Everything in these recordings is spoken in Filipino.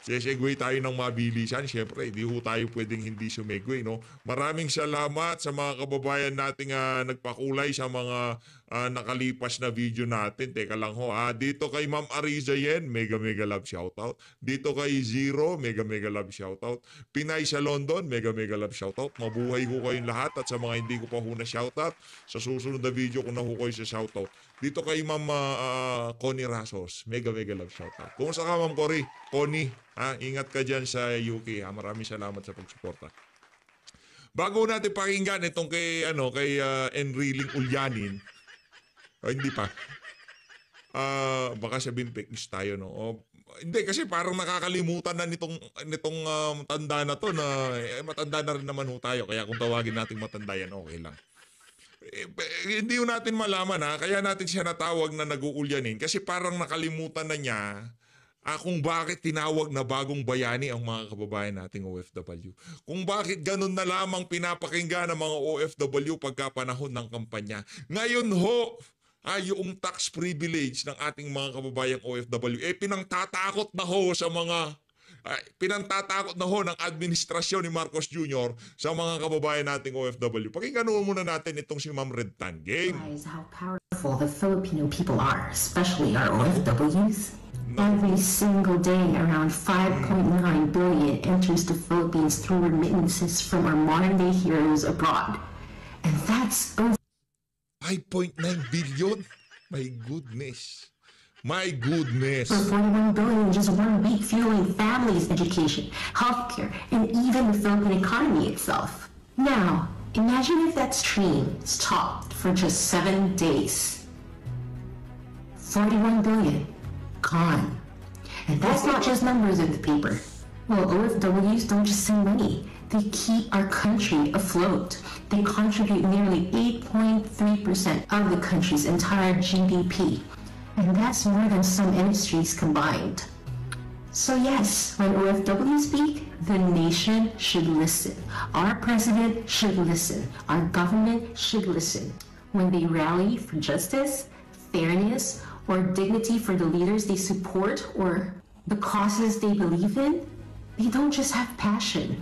Sesegway tayo ng mabilisan. Siyempre, hindi ho tayo pwedeng hindi sumegway, no? Maraming salamat sa mga kababayan nating nagpakulay sa mga nakalipas na video natin. Teka lang ho, dito kay Ma'am Ariza Yen, mega mega love shoutout. Dito kay Zero, mega mega love shoutout. Pinay sa London, mega mega love shoutout. Mabuhay ho kayong lahat at sa mga hindi ko pa ho na shoutout, sa susunod na video ko na ho kayo sa shoutout. Dito kay Ma'am Connie Rasos, mega mega love shoutout. Kung sa ka Ma'am Connie, ingat ka dyan sa UK. Maraming salamat sa pagsuporta. Bago natin pakinggan itong kay Enriling Ulyanin. Hindi pa. Baka sabihin fake news tayo, no? Hindi, kasi parang nakakalimutan na nitong tanda na to na matanda na rin naman ho tayo. Kaya kung tawagin natin matanda yan, okay lang. Hindi ho natin malaman, kaya natin siya natawag na nag-uulyanin kasi parang nakalimutan na niya kung bakit tinawag na bagong bayani ang mga kababayan nating OFW. Kung bakit ganun na lamang pinapakinggan ng mga OFW pagkapanahon ng kampanya. Ngayon ho, yung tax privilege ng ating mga kababayang OFW, pinangtatakot na ho sa mga pinantatakot na ho ng administrasyon ni Marcos Jr. sa mga kababayan nating OFW. Pakinggan ho muna natin itong si Ma'am Red Tan. Game. How powerful the Filipino people are, especially our OFWs. Every single day, around 5.9 billion enters the Philippines through remittances from our modern-day heroes abroad. And that's over 5.9 billion? My goodness. My goodness. 41 billion in just 1 week, fueling families' education, healthcare, and even the Philippine economy itself. Now, imagine if that stream stopped for just 7 days. 41 billion. Gone. And that's not just numbers in the paper. Well, OFWs don't just send money. They keep our country afloat. They contribute nearly 8.3% of the country's entire GDP. And that's more than some industries combined. So yes, when OFWs speak, the nation should listen. Our president should listen. Our government should listen. When they rally for justice, fairness, or dignity for the leaders they support or the causes they believe in, they don't just have passion.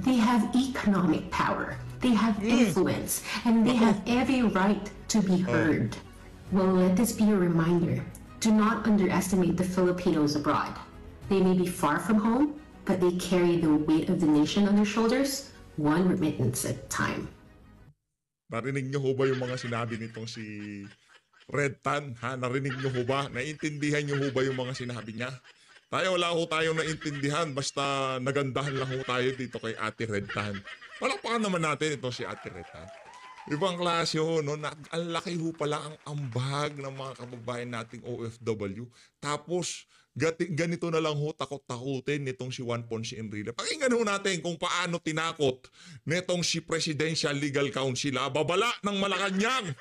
They have economic power. They have influence. And they have every right to be heard. Well, let this be a reminder. Do not underestimate the Filipinos abroad. They may be far from home, but they carry the weight of the nation on their shoulders, one remittance at a time. Narinig niyo ho ba yung mga sinabi nitong si Red Tan? Narinig niyo ho ba? Naintindihan niyo ho ba yung mga sinabi niya? Wala ho tayong naintindihan. Basta nagandahan lang ho tayo dito kay Ate Red Tan. Palakpakan naman natin ito si Ate Red Tan. Ibang klase ho, no? Ang laki ho pala ang ambag ng mga kababayan nating OFW. Tapos, ganito na lang ho takot-takutin nitong si Juan Ponce Enrile. Pakinggan ho natin kung paano tinakot nitong si Presidential Legal Counsel, babala ng Malacanang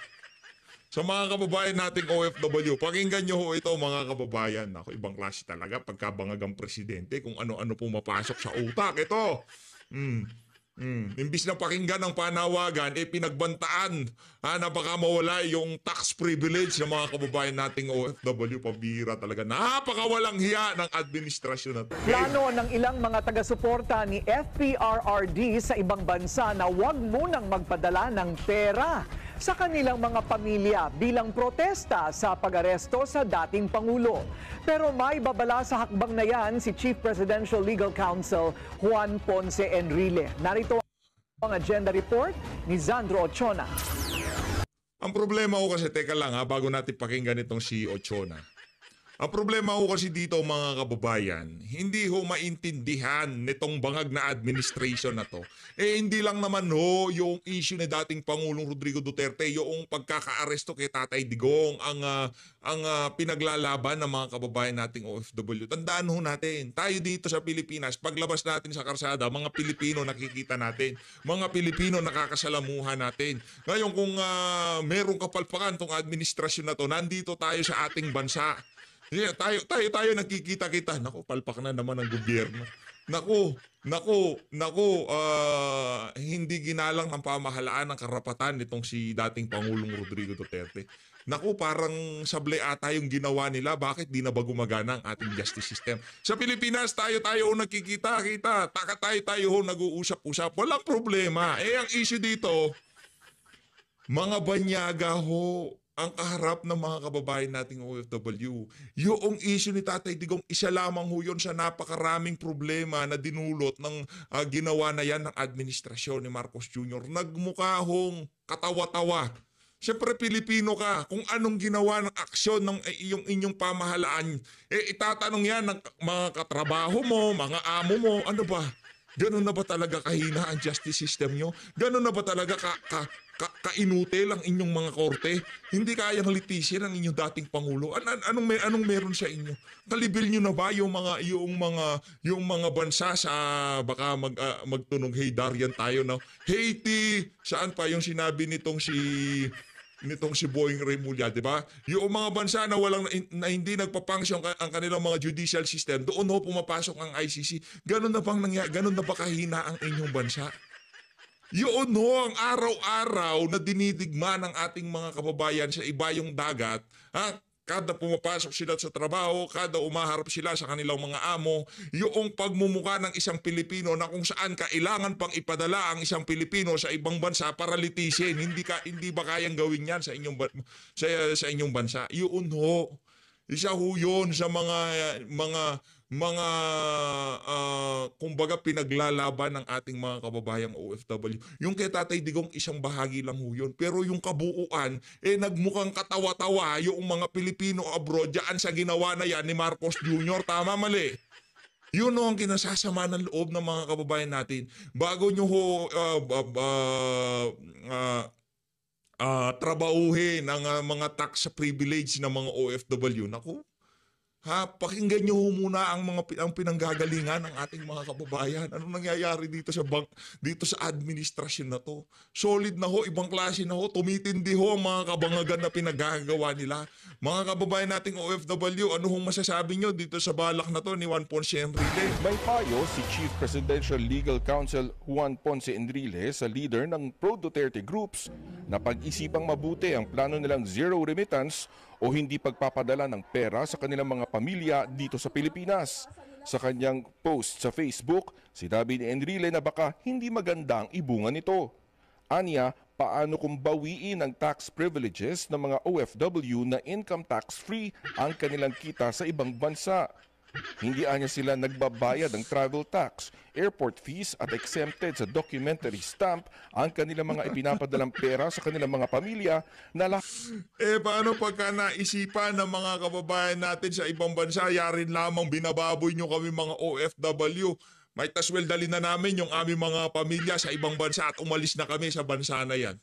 sa mga kababayan nating OFW. Pakinggan nyo ho ito mga kababayan. Ako, ibang klase talaga pagkabangagang presidente kung ano-ano pumapasok sa utak. Ito. Imbis na pakinggan ng panawagan, pinagbantaan na baka mawala yung tax privilege ng mga kababayan nating OFW. Pabira talaga. Napakawalang hiya ng administrasyon na ito. Plano ng ilang mga taga-suporta ni FPRRD sa ibang bansa na huwag munang magpadala ng pera sa kanilang mga pamilya bilang protesta sa pag-aresto sa dating Pangulo. Pero may babala sa hakbang na yan si Chief Presidential Legal Counsel Juan Ponce Enrile. Narito ang agenda report ni Zandro Ochona. Ang problema ko kasi, teka lang bago natin pakinggan itong si Ochona. Ang problema ko kasi dito mga kababayan, hindi ho maintindihan nitong bangag na administration na to. Hindi lang naman ho yung issue ni dating Pangulong Rodrigo Duterte, yung pagkakaaresto kay Tatay Digong, ang pinaglalaban ng mga kababayan nating OFW. Tandaan ho natin, tayo dito sa Pilipinas, paglabas natin sa karsada, mga Pilipino nakikita natin, mga Pilipino nakakasalamuhan natin. Ngayon kung merong kapalpakan tong administrasyon na to, nandito tayo sa ating bansa. Yeah, tayo nakikita-kita. Naku, palpak na naman ang gobyerno. hindi ginalang ng pamahalaan ng karapatan nitong si dating Pangulong Rodrigo Duterte. Naku, parang sablay ata yung ginawa nila. Bakit di na ba gumagana ang ating justice system? Sa Pilipinas, tayo nagkikita-kita. Tayo nag-uusap-usap. Walang problema. Ang issue dito, mga banyaga ho, ang kaharap ng mga kababayan nating OFW. Yung issue ni Tatay Digong, isa lamang ho yun sa napakaraming problema na dinulot ng ginawa na yan ng administrasyon ni Marcos Jr. Nagmukha hong katawa-tawa. Siyempre Pilipino ka, kung anong ginawa ng aksyon ng inyong pamahalaan, itatanong yan ng mga katrabaho mo, mga amo mo, ano ba? Ganun na ba talaga kahina ang justice system nyo? Ganun na ba talaga kainutil ang inyong mga korte? Hindi kayang litisin ang inyong dating pangulo. Anong meron sa inyo? Kalibil nyo na ba yung mga bansa sa baka magtunog hey Darian tayo na Haiti, saan pa yung sinabi nitong si Boeing Remulla, di ba? Yung mga bansa na hindi nagpapangsyon ang kanilang mga judicial system, doon ho pumapasok ang ICC. Ganun na ba kahina ang inyong bansa? Yun ho ang araw-araw na dinidigma ng ating mga kababayan sa ibayong dagat. Kada pumapasok sila sa trabaho, kada umaharap sila sa kanilang mga amo, yung pagmumukha ng isang Pilipino na kung saan kailangan pang ipadala ang isang Pilipino sa ibang bansa para litisin. Hindi ba kayang gawin yan sa inyong bansa? Yun ho. Isa ho yun sa kumbaga pinaglalaban ng ating mga kababayang OFW. Yung kay Tatay Digong isang bahagi lang ho yun. Pero yung kabuuan, nagmukhang katawa-tawa yung mga Pilipino abroad dyan sa ginawa na yan ni Marcos Jr. Tama, mali? Yun ho ang kinasasama ng loob ng mga kababayan natin. Bago nyo ho trabahuhin ang mga tax privilege ng mga OFW. Naku, pakinggan nyo ho muna ang pinanggagalingan ng ating mga kababayan. Anong nangyayari dito sa administrasyon na to? Solid na ho, ibang klase na ho, tumitindi ho ang mga kabangagan na pinagagawa nila. Mga kababayan nating OFW, ano hong masasabi nyo dito sa balak na to ni Juan Ponce Enrile? May payo si Chief Presidential Legal Counsel Juan Ponce Enrile sa leader ng pro-Duterte groups na pag-isipang mabuti ang plano nilang zero remittance o hindi pagpapadala ng pera sa kanilang mga pamilya dito sa Pilipinas. Sa kanyang post sa Facebook, sinabi ni Enrile na baka hindi maganda ang ibunga nito. Anya, paano kung bawiin ang tax privileges ng mga OFW na income tax free ang kanilang kita sa ibang bansa? Hindi anya sila nagbabayad ng travel tax, airport fees at exempted sa documentary stamp ang kanilang mga ipinapadalang pera sa kanilang mga pamilya na Paano pagka naisipan ng mga kababayan natin sa ibang bansa, yarin lamang binababoy nyo kami mga OFW. Might as well dalhin na namin yung aming mga pamilya sa ibang bansa at umalis na kami sa bansa na yan.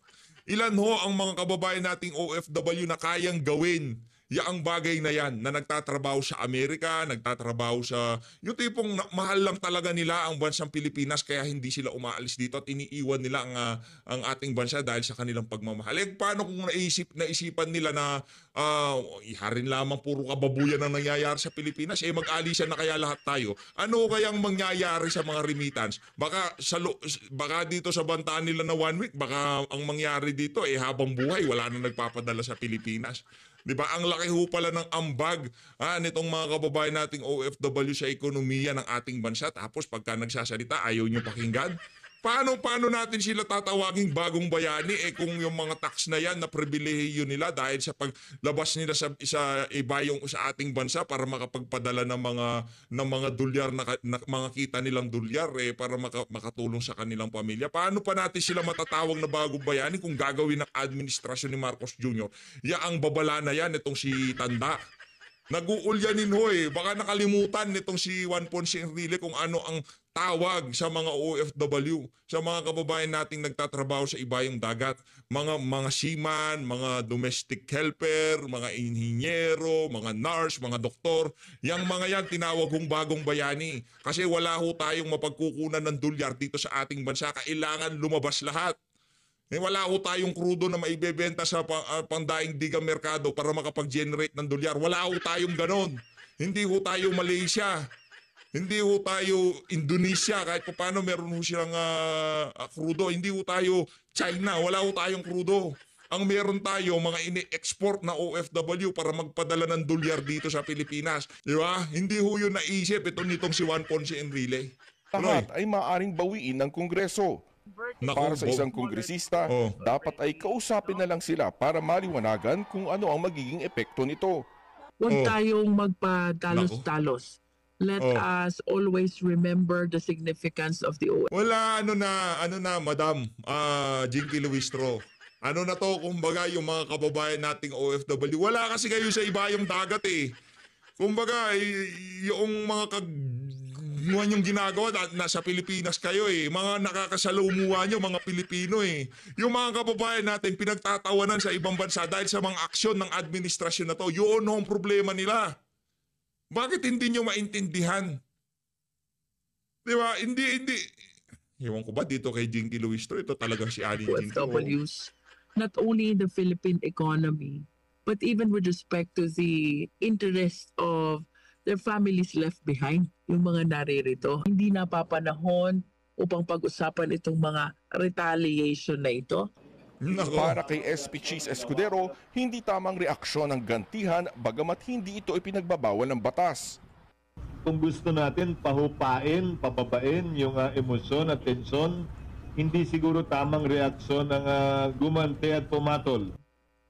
Ilan ho ang mga kababayan nating OFW na kayang gawin yaang bagay na yan na nagtatrabaho sa Amerika, nagtatrabaho sa yung tipong mahal lang talaga nila ang bansang Pilipinas kaya hindi sila umaalis dito at iniiwan nila ang ating bansa dahil sa kanilang pagmamahal. Paano kung naisipan nila na iharin lamang puro kababuyan ang nangyayari sa Pilipinas, mag-alisan na kaya lahat tayo? Ano kayang mangyayari sa mga remittance? Baka dito sa bantaan nila na 1 week, baka ang mangyari dito habang buhay wala nang nagpapadala sa Pilipinas. Di ba? Ang laki ho pala ng ambag nitong mga kababayan nating OFW sa ekonomiya ng ating bansa. Tapos pagka nagsasalita, ayaw nyo pakinggan. Paano natin sila tatawaging bagong bayani kung yung mga tax na yan na pribilehiyo nila dahil sa paglabas nila sa ating bansa para makapagpadala ng mga dolyar na mga kita nilang dolyar para makatulong sa kanilang pamilya. Paano pa natin sila matatawag na bagong bayani kung gagawin ng administrasyon ni Marcos Jr.? Ang babala na yan itong si Tanda. Nag-uulyanin ho baka nakalimutan nitong si Juan Ponce Enrile kung ano ang tawag sa mga OFW, sa mga kababayan nating nagtatrabaho sa ibayong dagat, mga seaman, mga domestic helper, mga inhinyero, mga nurse, mga doktor. Yang mga yan tinawag hong bagong bayani kasi wala ho tayong mapagkukunan ng dolyar dito sa ating bansa, kailangan lumabas lahat. Wala ho tayong krudo na maibebenta sa pangdaing digang merkado para makapag-generate ng dolyar. Wala ho tayong ganon. Hindi ho tayo Malaysia. Hindi ho tayo Indonesia, kahit pa paano meron ho silang krudo. Hindi ho tayo China, wala ho tayong krudo. Ang meron tayo, mga ini-export na OFW para magpadala ng dolyar dito sa Pilipinas. Di ba? Hindi ho yun naisip ito nitong si Juan Ponce Enrile. Lahat ay maaaring bawiin ng Kongreso. Naku, Para sa isang kongresista, Oh. dapat ay kausapin na lang sila para maliwanagan kung ano ang magiging epekto nito. Huwag Oh. tayong magpadalos-dalos. Let Oh. us always remember the significance of the OFW. Wala, ano na, Madam, Jinky Luistro. Ano na to, kumbaga, yung mga kababayan nating OFW. Wala kasi kayo sa ibayong dagat eh. Kumbaga, yung mga yung ginagawa, nasa Pilipinas kayo eh. Mga nakakasalumuha nyo, mga Pilipino eh. Yung mga kababayan natin, pinagtatawanan sa ibang bansa dahil sa mga aksyon ng administrasyon na to. Yun ang problema nila. Bakit hindi nyo maintindihan? Di ba? Hindi. Ewan ko ba dito kay Jinky Luistro, ito talagang si Aling Jinky. oh. OFWs, not only in the Philippine economy, but even with respect to the interest of their families left behind, yung mga naririto. Hindi napapanahon upang pag-usapan itong mga retaliation na ito. Nako. Para kay SP Cheese Escudero, hindi tamang reaksyon ang gantihan bagamat hindi ito ipinagbabawal ng batas. Kung gusto natin pahupain, pababain yung emosyon at tensyon, hindi siguro tamang reaksyon ng gumante at pumatol.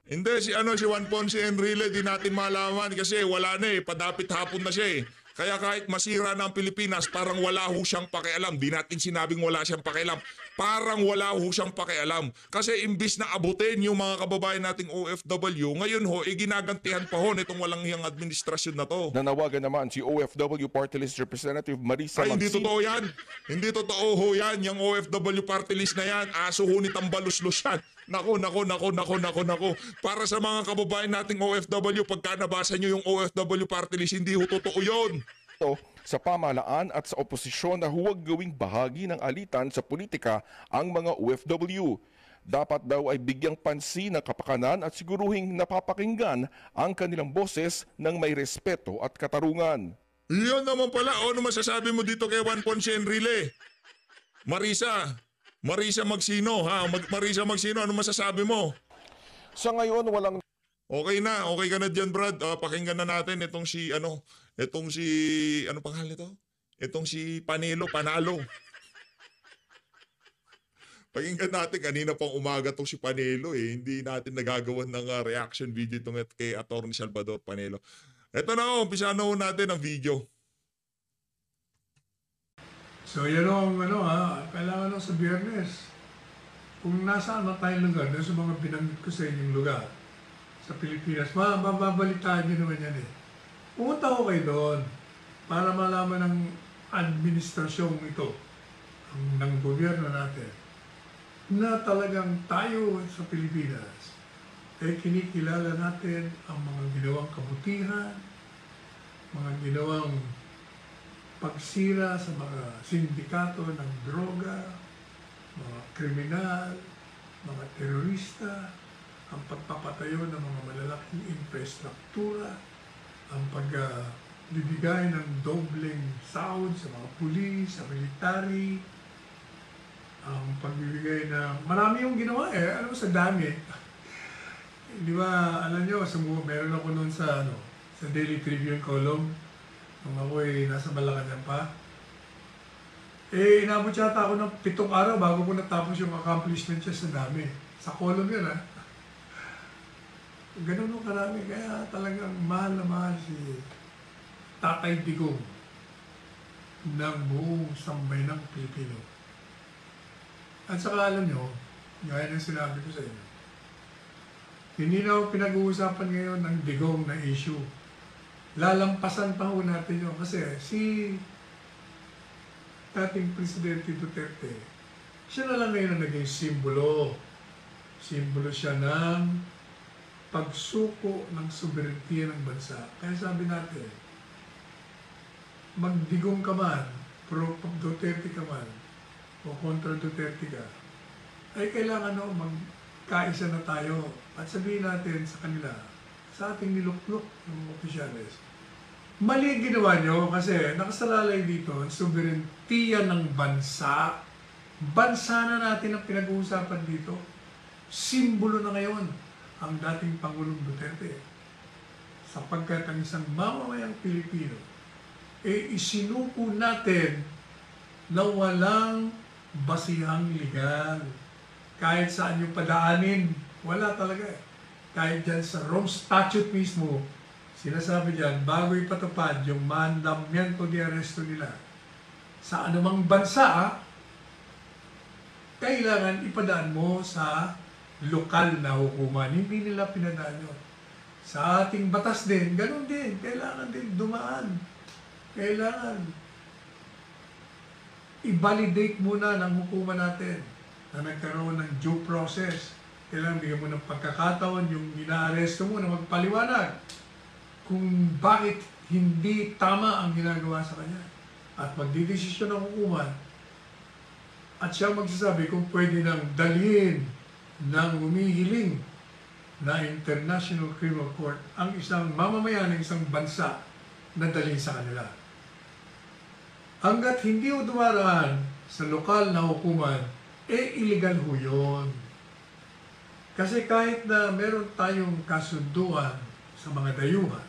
Hindi, si Juan Ponce Enrile, di natin malaman kasi wala na eh, padapit hapon na siya eh. Kaya kahit masira na ang Pilipinas, parang wala ho siyang pakialam. Di natin sinabing wala siyang pakialam. Parang wala ho siyang pakialam. Kasi imbis na abutin yung mga kababayan nating OFW, ngayon ho, ginagantihan pa ho nitong walang hiyang administrasyon na to. Nanawagan naman si OFW Party List Representative Marisa Ay, hindi Magsin totoo yan. Hindi totoo ho yan. Yung OFW party list na yan, aso ho ni tambalus-lus yan. Nako. Para sa mga kababayan nating OFW, pagka nabasa nyo yung OFW party list, hindi ho totoo yun. sa pamahalaan at sa oposisyon na huwag gawing bahagi ng alitan sa politika ang mga OFW. Dapat daw ay bigyang pansin ng kapakanan at siguruhing napapakinggan ang kanilang boses ng may respeto at katarungan. Yun naman pala. Ano masasabi mo dito kay Juan Ponce Enrile? Marisa Magsino, ha? Marisa Magsino, ano masasabi mo? Sa ngayon, walang Okay ka na dyan, Brad. Pakinggan na natin itong si ano pangalan ito? Itong si Panalo. Pakinggan natin, kanina pang umaga itong si Panelo eh. Hindi natin nagagawan ng reaction video itong kay Atty. Salvador Panelo. Ito na umpisa na natin ang video. So yan ang kailangan lang sa Biyernes. Kung nasaan na tayong lugar, sa mga binanggit ko sa inyong lugar, sa Pilipinas, mababalitaan nyo naman yan eh. Pumunta ko kayo doon para malaman ng administrasyong ito, ng gobyerno natin, na talagang tayo sa Pilipinas ay kinikilala natin ang mga ginawang kabutihan, mga ginawang pagsira sa mga sindikato ng droga, mga kriminal, mga terorista, ang pagpapatayo ng mga malalaking infrastruktura, ang pagbibigay ng dobleng sahod sa mga pulis, sa military, ang pagbibigay ng... Marami yung ginawa eh. Alam mo, sa dami. Di ba, alam nyo, meron ako noon sa Daily Tribune column, nung ako nasa Malacanang pa. Inabot yata ako ng 7 araw bago ko natapos yung accomplishment siya sa dami. Sa column yun, ha. Ganun mo karami. Kaya talagang mahal na mahal si Tatay Digong ng buong sambayanang Pilipino. At saka alam nyo, gaya ng sinabi ko sa inyo, hindi na pinag-uusapan ngayon ng Digong na issue. Lalampasan pa ho natin yun kasi si dating Presidente Duterte, siya na lang ngayon ang naging simbolo. Simbolo siya ng pagsuko ng soberentiya ng bansa. Kaya sabi natin, magdigong ka man, pro Duterte ka man, o kontra Duterte ka, ay kailangan magkaisa na tayo at sabihin natin sa kanila, sa ating niluklok ng mga opisyalis, Mali ang ginawa nyo kasi nakasalalay dito ang soberentiya ng bansa. Bansa na natin ang pinag-uusapan dito. Simbolo na ngayon ang dating Pangulong Duterte. Sapagkat ang isang mamamayang Pilipino, isinuko natin na walang basihang legal. Kahit saan yung padaanin, wala talaga. Kahit dyan sa Rome Statute mismo, sinasabi dyan, bago ipatupad yung mandamiento de arresto nila sa anumang bansa, kailangan ipadaan mo sa lokal na hukuman. Hindi nila pinadaan yun. Sa ating batas din, ganun din. Kailangan din dumaan. Kailangan i-validate muna ng hukuman natin na nagkaroon ng due process. Kailangan bigyan mo ng pagkakataon yung ina-aresto mo na magpaliwanag kung bakit hindi tama ang ginagawa sa kanya. At magdidesisyon ng hukuman at siya magsasabi kung pwede nang dalhin ng humihiling na International Criminal Court ang isang mamamayan ng isang bansa na dalhin sa kanila. Hanggat hindi ho dumaraan sa lokal na hukuman, illegal ho yun. Kasi kahit na meron tayong kasunduan sa mga dayuhan,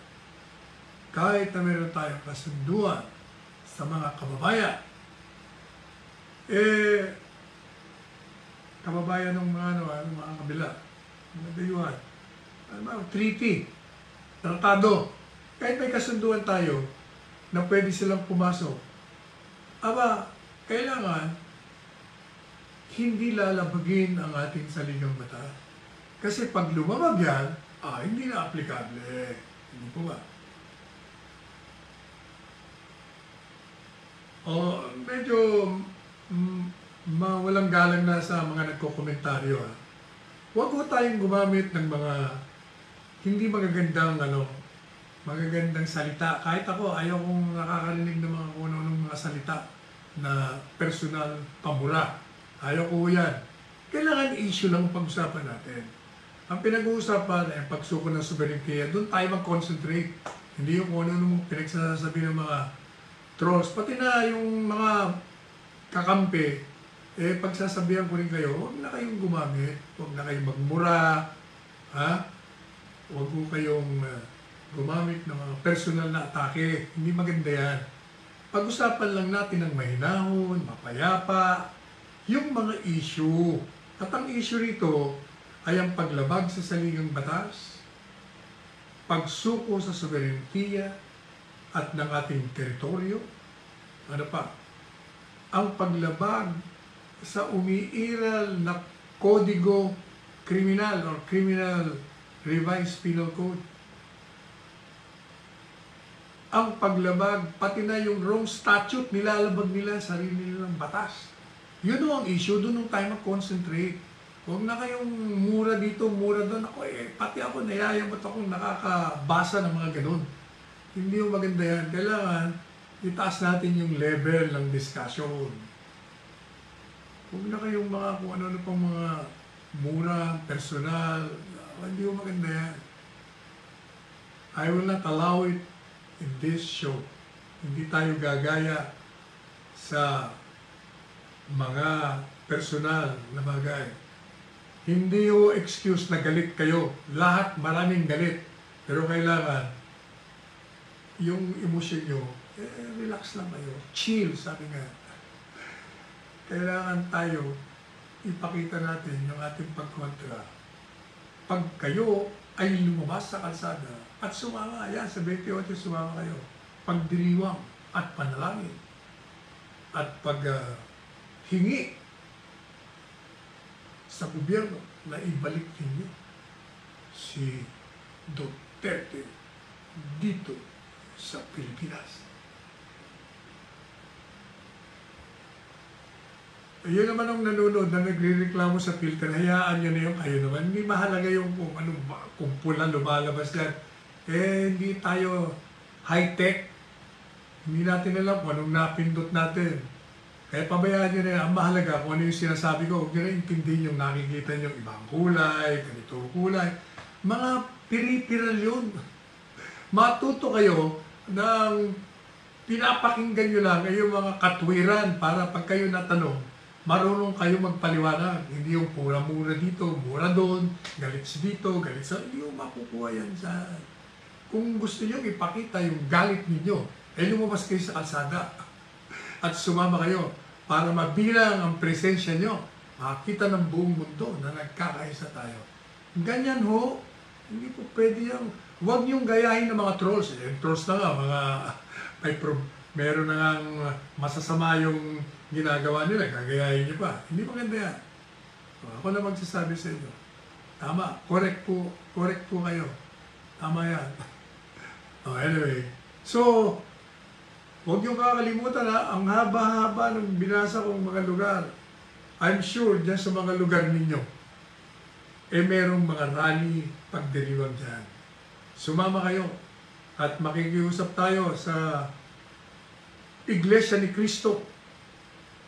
kahit na meron tayong kasunduan sa mga kababayan, kababayan ng mga, mga kabila, mga dayuhan, treaty, tratado, kahit may kasunduan tayo na pwede silang pumasok, kailangan hindi lalabagin ang ating saligang batas. Kasi pag lumabag yan, hindi na aplikable. Hindi po ba? Medyo walang galang na sa mga nagkokomentaryo. Huwag ko tayong gumamit ng mga hindi magagandang salita. Kahit ako, ayaw kong nakakarinig ng mga kuno-unong mga salita na personal pamura. Ayaw ko yan. Kailangan issue lang ang pag-usapan natin. Ang pinag-uusapan ay pagsuko ng soberentiya. Doon tayo mag-concentrate. Hindi yung kung ano pinagsasabi ng mga trolls. Pati na yung mga kakampi, pagsasabihan ko rin kayo, huwag na kayong gumamit. Huwag na kayong magmura. Huwag ko kayong gumamit ng mga personal na atake. Hindi maganda yan. Pag-usapan lang natin ng mahinahon, mapayapa, yung mga issue. At ang issue rito ay ang paglabag sa saligang batas, pagsuko sa soberentiya at ng ating teritoryo, ang paglabag sa umiiral na kodigo kriminal or criminal revised penal code, ang paglabag, pati na yung Rome Statute, nilalabag nila sarili nilang batas. Yun ang issue, doon tayo mag-concentrate. Huwag na kayong mura dito, mura doon. Pati ako, nayayamot akong nakakabasa ng mga ganun. Hindi yung maganda yan. Kailangan, itaas natin yung level ng discussion. Huwag na kayong mga kung ano pang mga mura, personal. Hindi yung maganda yan. I will not allow it in this show. Hindi tayo gagaya sa mga personal na bagay. Hindi ho excuse na galit kayo. Lahat, maraming galit. Pero kailangan, yung emosyon nyo, relax lang kayo. Chill, sabi nga. Kailangan tayo, ipakita natin yung ating pagkontra. Pag kayo ay lumabas sa kalsada at sumama, yan, sa 28 sumama kayo. Pagdiriwang at panalangin. At hingi sa gobyerno na ibalik ninyo si Duterte dito sa Pilipinas. Ayun naman ang nanonood na nagre-reklamo sa filter, hayaan nyo na yung kayo naman. Hindi mahalaga yung kung pula lumalabas yan. Hindi tayo high-tech. Hindi natin alam kung anong napindot natin. Kaya pabayaan nyo na yan. Ang mahalaga kung ano yung sinasabi ko, huwag nyo na intindihin yung nakikita nyo ibang kulay, ganito kulay. Mga piripiral yun. Matuto kayo ng pinapakinggan nyo lang ay yung mga katwiran para pag kayo natanong, marunong kayo magpaliwanag. Hindi yung mura dito, mura doon, galit dito, galit sa... Hindi yung makukuha yan sa... Kung gusto nyo ipakita yung galit ninyo, ay lumabas kayo sa kalsada at sumama kayo para mabilang ang presensya nyo. Makakita ng buong mundo na nagkakaisa tayo. Ganyan ho, hindi po pwede yan. Huwag niyong gayahin ng mga trolls. Trolls na nga, mga meron na nga masasama yung ginagawa nila, gagayahin niyo pa. Hindi maganda yan. Ako na magsasabi sa inyo. Tama, correct po kayo. Tama yan. Anyway, so, huwag niyong kakalimutan ang haba-haba ng binasa kong mga lugar. I'm sure dyan sa mga lugar ninyo, merong mga rally pagdiriwang dyan. Sumama kayo at makikiusap tayo sa Iglesia ni Cristo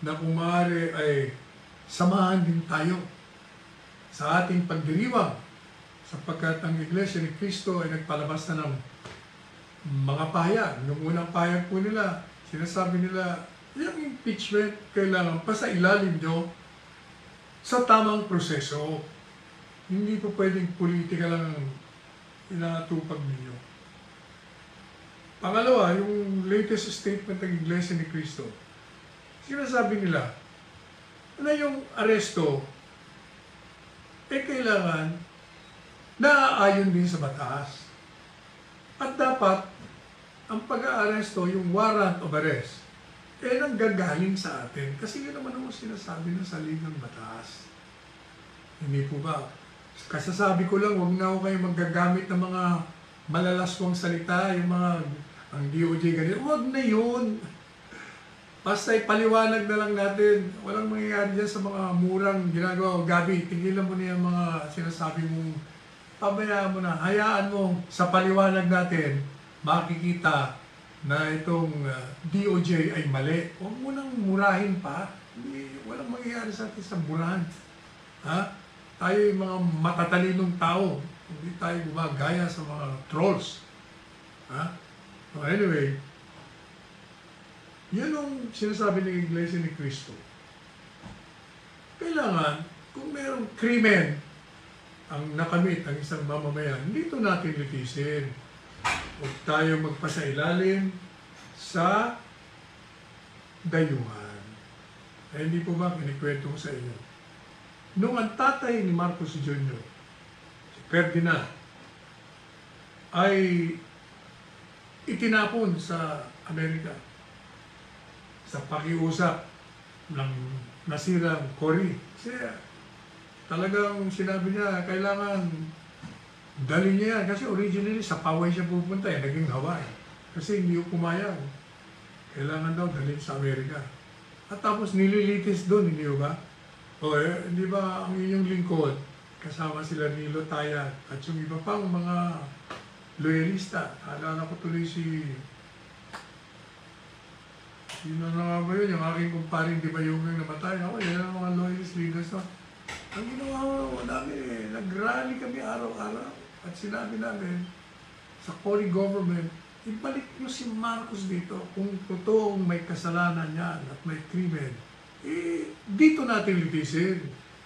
na kung maaari ay samahan din tayo sa ating pagdiriwang sapagkat ang Iglesia ni Cristo ay nagpalabas na ng mga pahayag. Noong unang pahayag po nila, sinasabi nila, yung impeachment kailangan pa sa ilalim nyo sa tamang proseso. Hindi po pwedeng politika lang inatupag ninyo. Pangalawa, yung latest statement ng Iglesia ni Cristo, sinasabi nila na yung aresto kailangan naaayon din sa batas. At dapat, ang pag-aaresto, yung warrant of arrest, nanggagaling sa atin. Kasi yun naman ang sinasabi ng saligang batas. Hindi po ba? Kasasabi ko lang, huwag na ako kayo maggagamit ng mga malalaswang salita, yung mga, ang DOJ ganyan. Huwag na yun. Basta ipaliwanag na lang natin. Walang mangyayari dyan sa mga murang ginagawa. Gabi, tigilan mo na yung mga sinasabi mong, pabayaan mo na, hayaan mo sa paliwanag natin, makikita na itong DOJ ay mali. Huwag mo nang murahin pa. Walang mangyayari sa atin sa murahan. Ha? Tayo yung mga matatalinong tao. Hindi tayo gumagaya sa mga trolls. Ha? So anyway, yun ang sinasabi ng Iglesia ni Cristo. Kailangan, kung mayroong krimen ang nakamit ang isang mamamayan, dito natin litisin. Huwag tayo magpasailalim sa dayuhan. Hindi po ba kinikwento ko sa inyo? Nung ang tatay ni Marcos Jr., si Ferdinand, ay itinapon sa Amerika sa pakiusap ng nasirang Cory. Kasi talagang sinabi niya, kailangan dali niya yan. Kasi originally sa Poway siya pupunta, naging Hawaii. Kasi hindi ko pumayag. Kailangan daw dalhin sa Amerika. At tapos nililitis doon, hindi ba? O hindi ba ang inyong lingkod, kasama sila Nilo Tayat at yung iba pang mga loyalista. Alala ko tuloy sino na nga ba yun? Yung aking kumparing di ba yung namatay? Ako, yan ang mga loyalist leaders. No? Ang ginawa namin, nag-rally kami araw-araw at sinabi namin sa Cory government, ibalik nyo si Marcos dito kung totoong may kasalanan yan at may krimen. Dito natin litisin,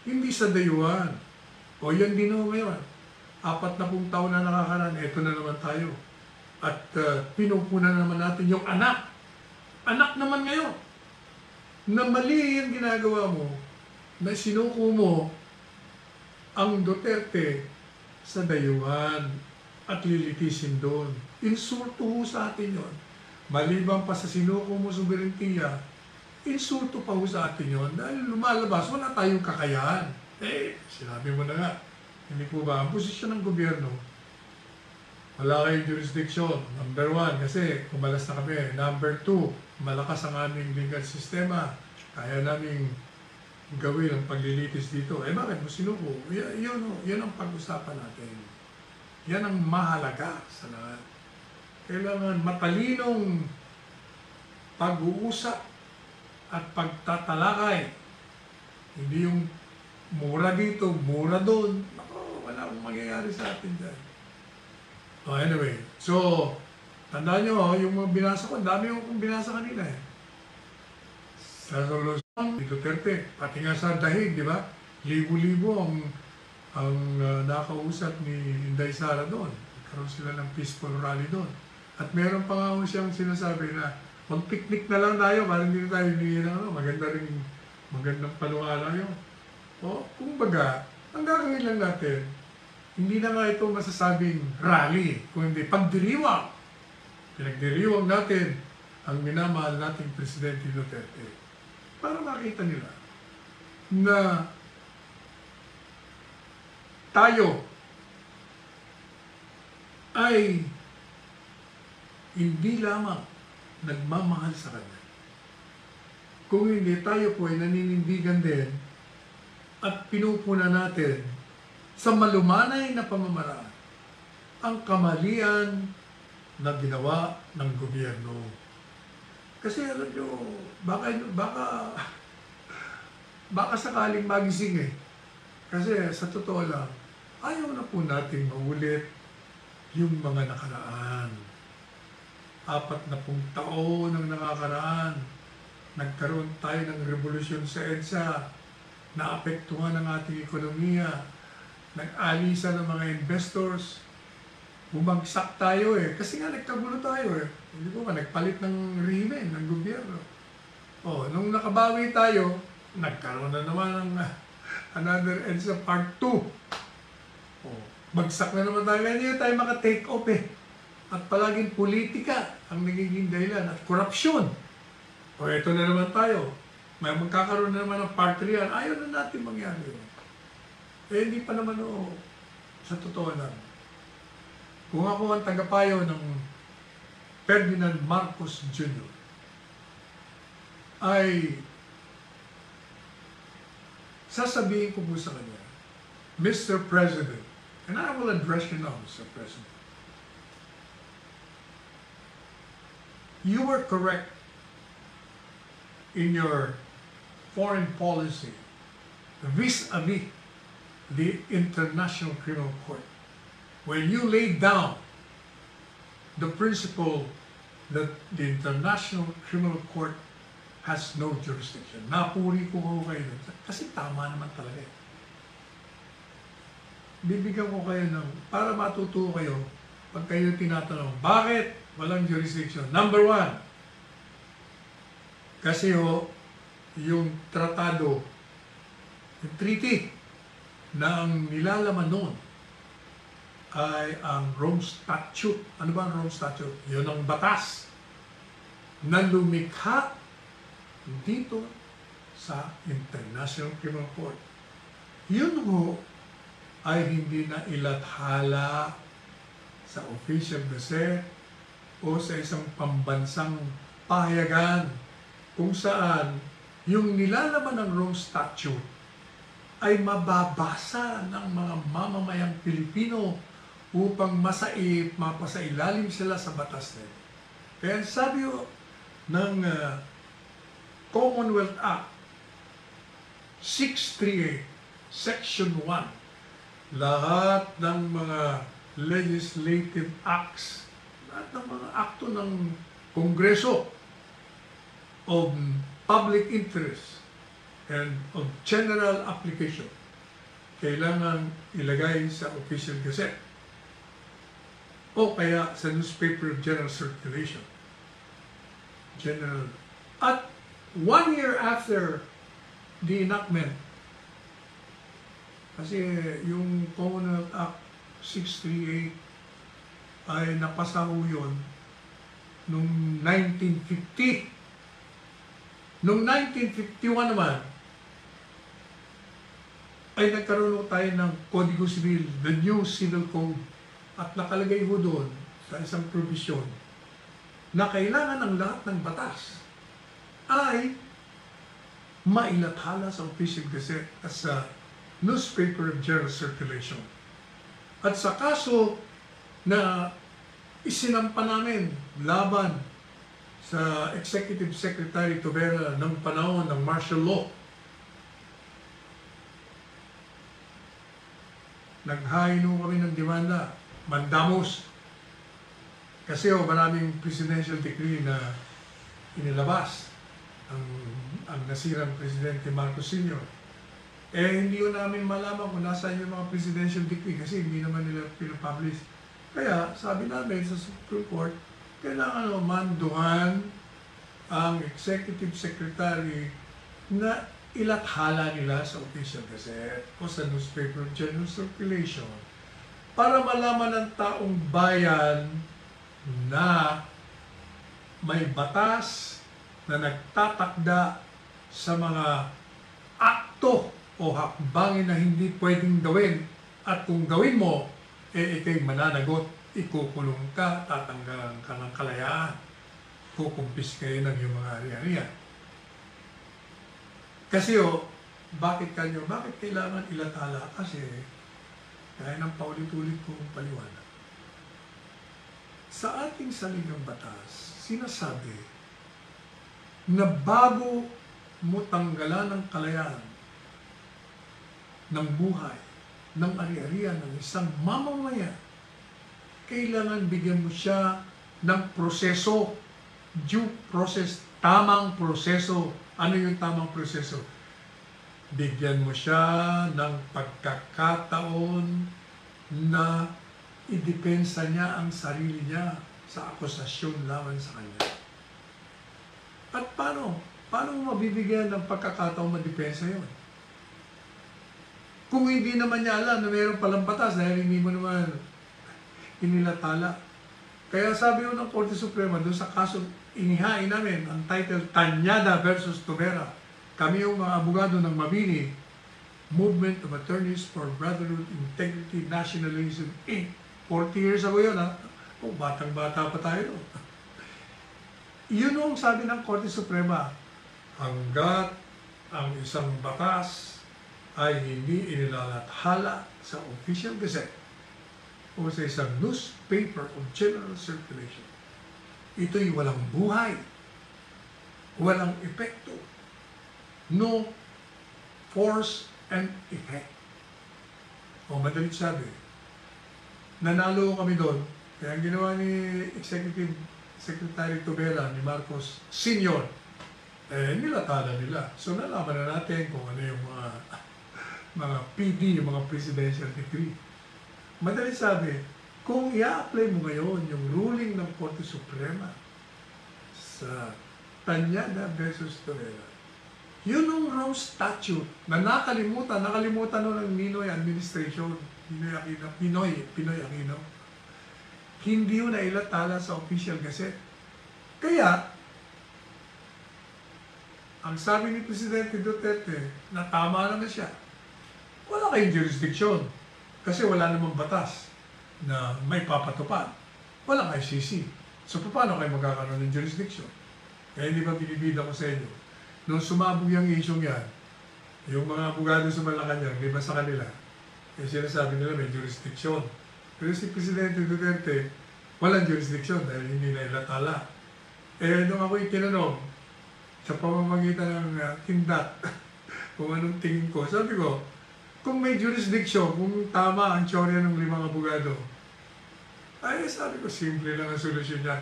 hindi sa dayuhan. O yan din o ngayon. 40 taon na nakakaraan, eto na naman tayo. At pinupunan naman natin yung anak. Anak naman ngayon. Na mali yung ginagawa mo, na sinuko mo ang Duterte sa dayuhan at lilitisin doon. Insulto ho sa atin yun. Maliban pa sa sinuko mo soberentiya, insulto pa ho sa atin yun dahil lumalabas, wala tayong kakayahan. Sinabi mo na nga, hindi po ba, ang posisyon ng gobyerno, wala kayong jurisdiction. Number 1, kasi kumalas na kami. Number 2, malakas ang aming legal sistema. Kaya namin gawin ang paglilitis dito. Bakit mo sinuko? Yun ang pag-usapan natin. Yan ang mahalaga sa lahat. Kailangan matalinong pag-uusap at pagtatalakay. Hindi yung mura dito, mura doon. Wala akong mangyayari sa atin dyan. Anyway, so Tandaan nyo, yung mga binasa ko, ang dami yung binasa kanina eh. Sa Luzon, ni Duterte, pati nga sa Dahig, di ba? Libo-libo ang nakausap ni Inday Sara doon. Nagkaroon sila ng peaceful rally doon. At meron pa nga siyang sinasabi na mag-picnic na lang tayo para hindi na tayo hindi na magandang panuala yun. O, kumbaga, ang gagawin lang natin, hindi na nga ito masasabing rally, kundi pagdiriwang. Pinagdiriwang natin ang minamahal nating Presidente Duterte para makita nila na tayo ay hindi lamang nagmamahal sa Kanya. Kung hindi, tayo po ay naninindigan din at pinupuna natin sa malumanay na pamamaraan ang kamalian na ginawa ng gobyerno. Kasi alam nyo, baka sakaling magising eh. Kasi sa totoo lang, ayaw na po nating maulit yung mga nakaraan. 40 taon ang nakakaraan. Nagkaroon tayo ng revolusyon sa EDSA. Naapektuhan ang ating ekonomiya. Nag-alisa ng mga investors. Bumagsak tayo eh. Kasi nga nagkagulo tayo eh. Hindi ko ba, nagpalit ng rehimen, ng gobyerno. O, nung nakabawi tayo, nagkaroon na naman ng another EDSA Part 2. O, bagsak na naman tayo. Hindi tayo maka-take off eh. At palaging politika ang nagiging dahilan at korupsyon. O, ito na naman tayo. May magkakaroon na naman ng Part 3 yan. Ayaw na natin mangyari yun. Eh, hindi pa naman o, sa totoo lang. Kung ako ang tagapayo ng Ferdinand Marcos Jr., ay sasabihin ko po sa kanya, Mr. President, and I will address you now, Mr. President, you were correct in your foreign policy vis-a-vis the International Criminal Court. When you laid down the principle that the International Criminal Court has no jurisdiction. Napuri ko kayo dun. Kasi tama naman talaga eh. Bibigyan ko kayo ng, para matutuwa kayo, pag kayo tinatanong, bakit walang jurisdiction? Number 1, kasi yung tratado, yung treaty, na ang nilalaman noon ay ang Rome Statute. Ano ba ang Rome Statute? Yun ang batas na lumikha dito sa International Criminal Court. Yun ay hindi na ilathala sa Official Gazette o sa isang pambansang pahayagan kung saan yung nilalaman ng Rome Statute ay mababasa ng mga mamamayang Pilipino upang mapasailalim sila sa batas nila. Kaya sabi ng Commonwealth Act 638, Section 1, lahat ng mga legislative acts, lahat ng mga akto ng Kongreso of public interest and of general application, kailangan ilagay sa Official Gazette o kaya sa Newspaper of General Circulation. At 1 year after the enactment, kasi yung Commonwealth Act 638 ay napasa yun noong 1950. Noong 1951 naman, ay nagkaroon tayo ng Kodigo Civil, the new Civil Code, at nakalagay ho doon sa isang provision na kailangan ang lahat ng batas ay mailathala sa Official Gazette at sa Newspaper of General Circulation. At sa kaso na isinampa namin laban sa Executive Secretary Tobera ng panahon ng martial law, naghain kami ng demanda, mandamos. Kasi maraming presidential decree na inilabas ang nasirang Presidente Marcos Sr. Hindi yun namin malaman kung nasaan yung mga presidential decree kasi hindi naman nila pinapublish. Kaya sabi namin sa Supreme Court, kailangan manduhan ang Executive Secretary na ilathala nila sa Official Gazette o sa Newspaper of General Circulation para malaman ng taong bayan na may batas na nagtatakda sa mga akto o hakbangin na hindi pwedeng gawin. At kung gawin mo, ikay mananagot, ikukulong ka, tatanggalan ka ng kalayaan, kukumpis kayo ng iyong mga ari-arian. Kasi bakit kailangan ilathala? Kasi, kaya ng paulit-ulit kong paliwanag. Sa ating saligang batas, sinasabi na bago mo tanggalan ng kalayaan, ng buhay, ng ari-arian ng isang mamamayan, kailangan bigyan mo siya ng proseso, due process, tamang proseso. Ano yung tamang proseso? Bigyan mo siya ng pagkakataon na idepensa niya ang sarili niya sa akusasyon laban sa kanya. At paano? Paano mo mabibigyan ng pagkakataon madepensa yun? Kung hindi naman niya alam na mayroon palang batas dahil hindi mo naman inilathala. Kaya sabi ko ng Korte Suprema, doon sa kaso inihain namin, ang title Tanyada versus Tubera. Kami yung mga abogado ng Mabini, Movement of Attorneys for Brotherhood, Integrity, Nationalism, Inc. 40 years ago yun, ha? Batang-bata pa tayo. Yun ang sabi ng Korte Suprema, hanggat ang isang batas ay hindi inilalathala sa Official Gazette o sa isang newspaper of general circulation, ito'y walang buhay, walang epekto, no force and effect. O madalit sabi, nanalo kami doon, kaya ang ginawa ni Executive Secretary Tubera, ni Marcos Sr., nilathala nila. So nalaman na natin kung ano yung mga PD, yung mga presidential decree. Madali sabi, kung i-apply mo ngayon yung ruling ng Korte Suprema sa Tanyada versus Tubera, yun ang raw statute na nakalimutan nun ng Ninoy administration, Pinoy Aquino. Hindi yun nailathala sa Official Gazette. Kaya, ang sabi ni Presidente Duterte, na tama naman siya, wala kayong jurisdiction kasi wala namang batas na may papatupad. Walang ICC. So, paano kayo magkakaroon ng jurisdiction? Kaya hindi ba binibida ko sa inyo? Nung sumabog yung issue yan, yung mga abogado sa Malacanang, di ba sa kanila, sinasabi nila may jurisdiction. Pero si Presidente Duterte, walang jurisdiction dahil hindi na ilathala. Nung ako'y tinanong, sa pamamagitan ng kindat, kung anong tingin ko, sabi ko, kung may jurisdiction, kung tama ang teorya ng 5 abogado, ay sabi ko, simple lang ang solusyon niya.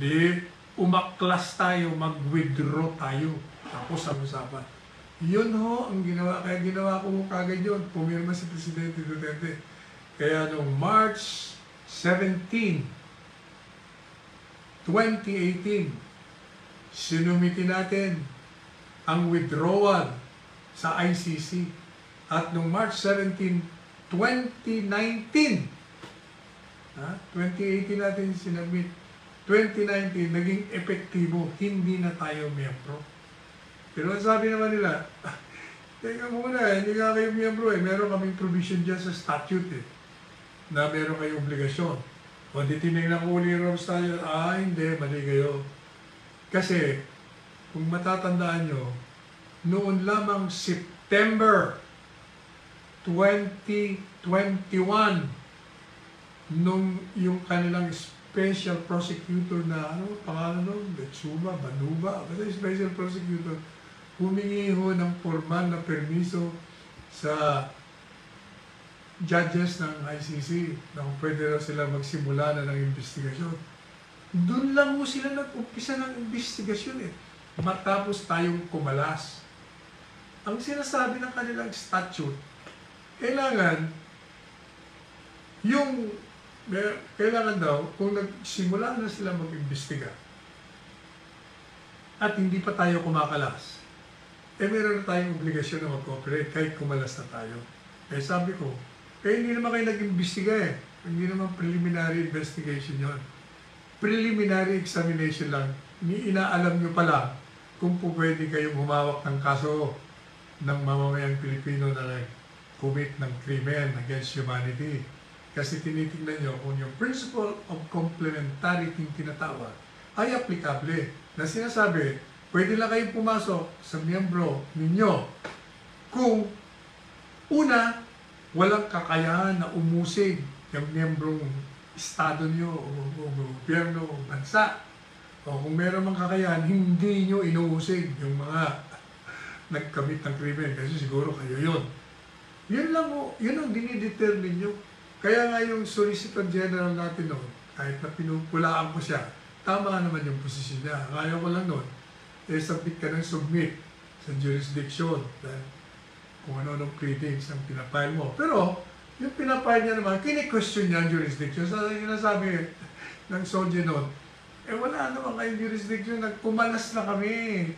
Di, umaklas tayo, mag-withdraw tayo. Tapos ang usapan. Yun ho ang ginawa. Kaya ginawa ko kagad yun. Pumirma si Presidente Duterte. Kaya noong March 17, 2018, sinumiti natin ang withdrawal sa ICC. At noong March 17, 2019, 2018 natin sinabit, 2019, naging epektibo, hindi na tayo miyembro. Pero ang sabi naman nila, teka muna, hindi nga kayo miyembro meron kaming provision dyan sa statute na meron kayong obligasyon. O di tinignan ko uli yung statute, hindi, mali kayo. Kasi, kung matatandaan nyo, noon lamang September 2021, nung yung kanilang special prosecutor na, pangalan nun, Betsuba, Banuba, basta special prosecutor, humingi ho ng formal na permiso sa judges ng ICC na kung pwede raw sila magsimula na ng investigasyon. Doon lang mo sila nag-umpisa ng investigasyon eh. Matapos tayong kumalas. Ang sinasabi ng kanilang statute, kailangan daw, kung nagsimula na sila mag-imbestiga at hindi pa tayo kumakalas, meron na tayong obligasyon na mag-cooperate kahit kumalas na tayo. Sabi ko, hindi naman kayo nag-imbestiga eh. Hindi naman preliminary investigation yon. Preliminary examination lang. Inaalam nyo pala kung po pwede kayong humawak ng kaso ng mamamayang Pilipino na nag-commit ng krimen against humanity. Kasi tinitingnan nyo kung yung principle of complementarity yung tinatawag ay aplikable. Na sinasabi, pwede lang kayong pumasok sa miyembro ninyo kung una, walang kakayahan na umusig yung miyembrong estado nyo o gobyerno o bansa. O kung meron mang kakayahan, hindi nyo inuusig yung mga nagkamit ng krimen kasi siguro kayo yun. Yun lang o, yun ang dinidetermine nyo. Kaya nga yung Solicitor General natin noon, kahit na pinupulaan ko siya, tama naman yung posisyon niya. Kaya ko lang noon, submit ka ng submit sa jurisdiction dahil kung ano-anong pleadings ang pinapile mo. Pero, yung pinapile niya naman, kini-question niya ang jurisdiction. Sa sinasabi ng soldier noon, wala naman kayong jurisdiction, kumalas na kami.